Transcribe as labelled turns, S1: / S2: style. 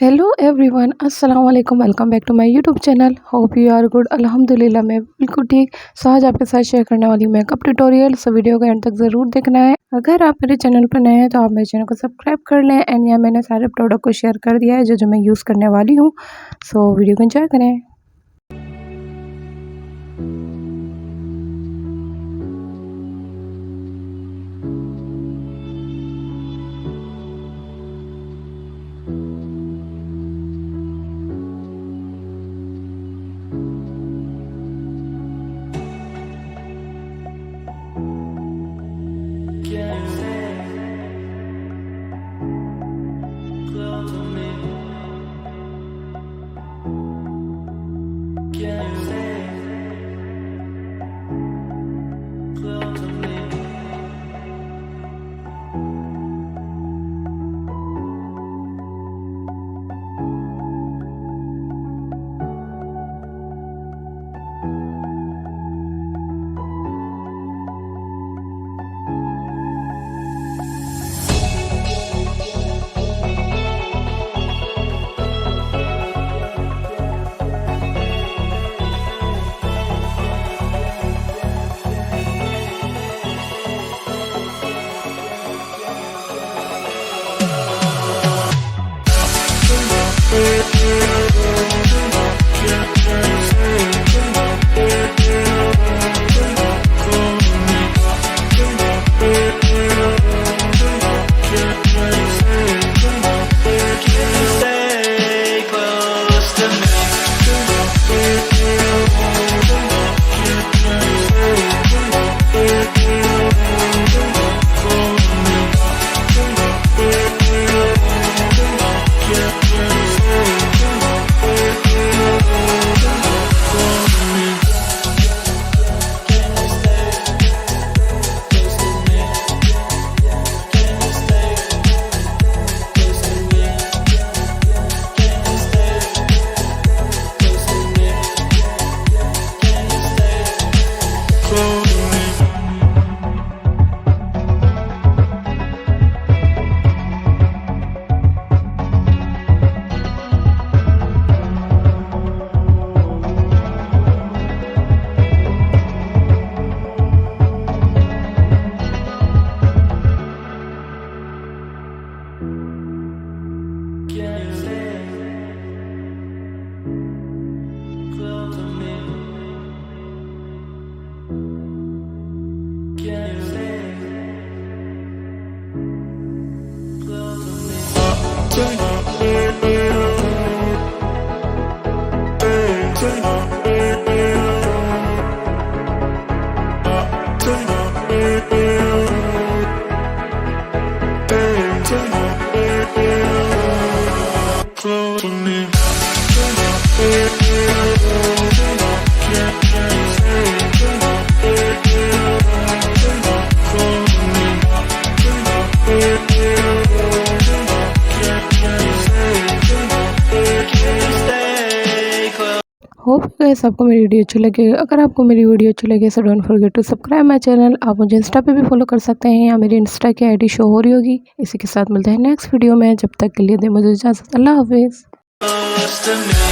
S1: Hello everyone, अस्सलाम वालेकुम। Welcome back to my YouTube channel. Hope you are good. अल्हम्दुलिल्लाह मैं बिल्कुल ठीक। सो आज आपके साथ शेयर करने वाली मेकअप ट्यूटोरियल। सो वीडियो को एंड तक ज़रूर देखना है। अगर आप मेरे चैनल पर नए हैं तो आप मेरे चैनल को सब्सक्राइब कर लें। एंड यहाँ मैंने सारे प्रोडक्ट को शेयर कर दिया है जो मैं यूज़ करने वाली हूँ। सो वीडियो को एंजॉय करें। होप गाइस आपको मेरी वीडियो अच्छी लगी। अगर आपको मेरी वीडियो अच्छी लगे so don't forget to subscribe my channel. आप मुझे इंस्टा पे भी फॉलो कर सकते हैं या मेरी इंस्टा की आईडी शो हो रही होगी। इसी के साथ मिलते हैं नेक्स्ट वीडियो में। जब तक के लिए दे मुझे इजाज़त। अल्लाह हाफिज़।